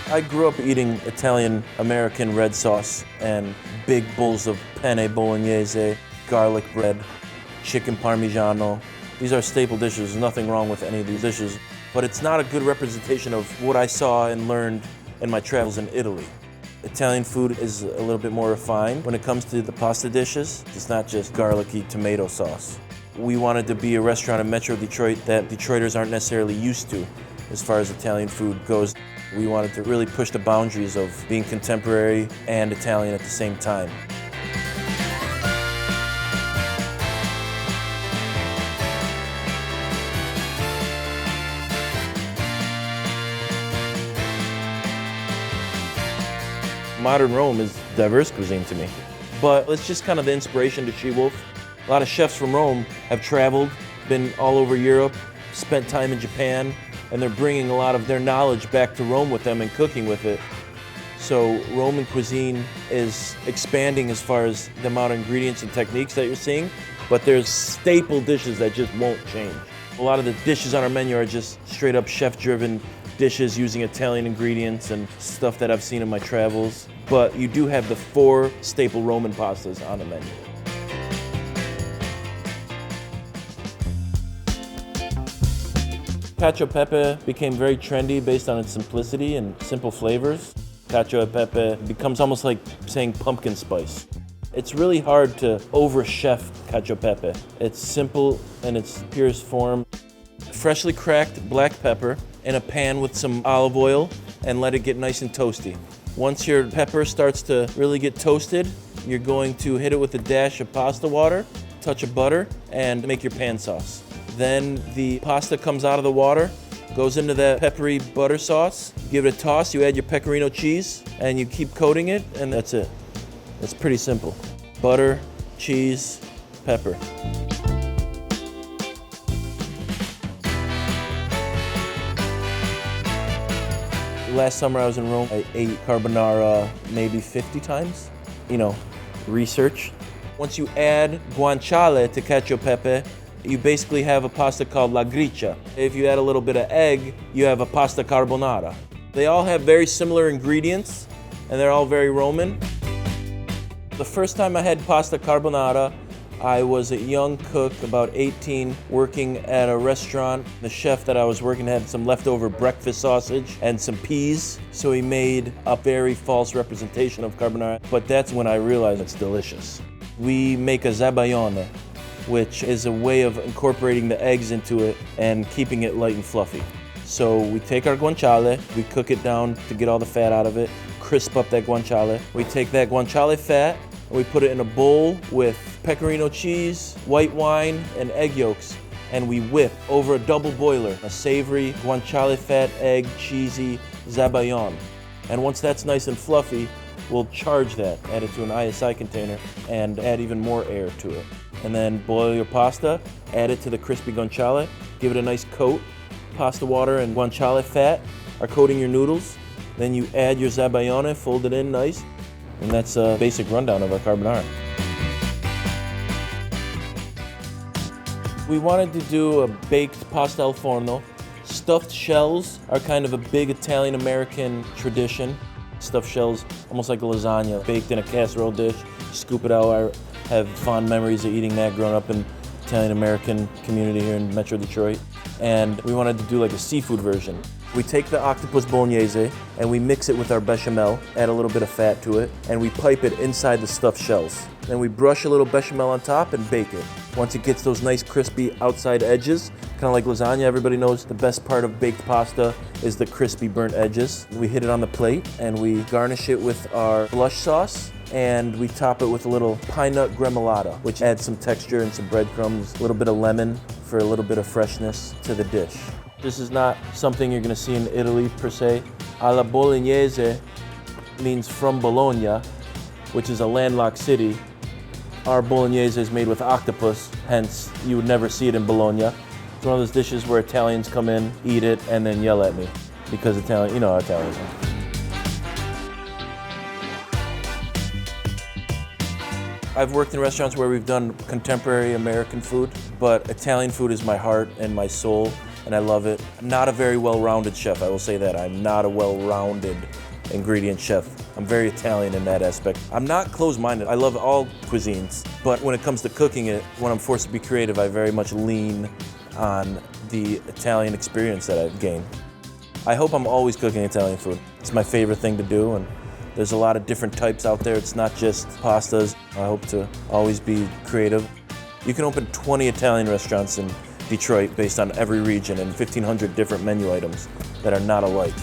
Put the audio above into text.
I grew up eating Italian-American red sauce and big bowls of penne bolognese, garlic bread, chicken parmigiano. These are staple dishes. There's nothing wrong with any of these dishes, but it's not a good representation of what I saw and learned in my travels in Italy. Italian food is a little bit more refined when it comes to the pasta dishes. It's not just garlicky tomato sauce. We wanted to be a restaurant in Metro Detroit that Detroiters aren't necessarily used to as far as Italian food goes. We wanted to really push the boundaries of being contemporary and Italian at the same time. Modern Rome is diverse cuisine to me, but it's just kind of the inspiration to SheWolf. A lot of chefs from Rome have traveled, been all over Europe, spent time in Japan, and they're bringing a lot of their knowledge back to Rome with them and cooking with it. So Roman cuisine is expanding as far as the amount of ingredients and techniques that you're seeing, but there's staple dishes that just won't change. A lot of the dishes on our menu are just straight up chef-driven dishes using Italian ingredients and stuff that I've seen in my travels, but you do have the 4 staple Roman pastas on the menu. Cacio Pepe became very trendy based on its simplicity and simple flavors. Cacio e Pepe becomes almost like saying pumpkin spice. It's really hard to over-chef Cacio Pepe. It's simple in its purest form. Freshly cracked black pepper in a pan with some olive oil and let it get nice and toasty. Once your pepper starts to really get toasted, you're going to hit it with a dash of pasta water, touch of butter, and make your pan sauce. Then the pasta comes out of the water, goes into that peppery butter sauce, give it a toss, you add your pecorino cheese, and you keep coating it, and that's it. It's pretty simple. Butter, cheese, pepper. Last summer I was in Rome. I ate carbonara maybe 50 times. Research. Once you add guanciale to cacio pepe, you basically have a pasta called la gricia. If you add a little bit of egg, you have a pasta carbonara. They all have very similar ingredients, and they're all very Roman. The first time I had pasta carbonara, I was a young cook, about 18, working at a restaurant. The chef that I was working had some leftover breakfast sausage and some peas, so he made a very false representation of carbonara, but that's when I realized it's delicious. We make a zabaione, which is a way of incorporating the eggs into it and keeping it light and fluffy. So we take our guanciale, we cook it down to get all the fat out of it, crisp up that guanciale. We take that guanciale fat and we put it in a bowl with pecorino cheese, white wine, and egg yolks, and we whip over a double boiler a savory guanciale fat, egg, cheesy zabaione. And once that's nice and fluffy, we'll charge that, add it to an ISI container, and add even more air to it. And then boil your pasta, add it to the crispy guanciale, give it a nice coat. Pasta water and guanciale fat are coating your noodles. Then you add your zabaione, fold it in nice, and that's a basic rundown of our carbonara. We wanted to do a baked pasta al forno. Stuffed shells are kind of a big Italian-American tradition. Stuffed shells, almost like a lasagna, baked in a casserole dish, scoop it out. I have fond memories of eating that growing up in Italian-American community here in Metro Detroit. And we wanted to do like a seafood version. We take the octopus bolognese and we mix it with our bechamel, add a little bit of fat to it, and we pipe it inside the stuffed shells. Then we brush a little bechamel on top and bake it. Once it gets those nice crispy outside edges, kind of like lasagna, everybody knows the best part of baked pasta is the crispy burnt edges. We hit it on the plate and we garnish it with our blush sauce, and we top it with a little pine nut gremolata, which adds some texture and some breadcrumbs, a little bit of lemon for a little bit of freshness to the dish. This is not something you're gonna see in Italy per se. Alla bolognese means from Bologna, which is a landlocked city. Our bolognese is made with octopus, hence you would never see it in Bologna. It's one of those dishes where Italians come in, eat it, and then yell at me because you know how Italians are. I've worked in restaurants where we've done contemporary American food, but Italian food is my heart and my soul. and I love it. I'm not a very well-rounded chef, I will say that. I'm not a well-rounded ingredient chef. I'm very Italian in that aspect. I'm not closed-minded. I love all cuisines, but when it comes to cooking it, when I'm forced to be creative, I very much lean on the Italian experience that I've gained. I hope I'm always cooking Italian food. It's my favorite thing to do, and there's a lot of different types out there. It's not just pastas. I hope to always be creative. You can open 20 Italian restaurants in Detroit based on every region and 1,500 different menu items that are not alike.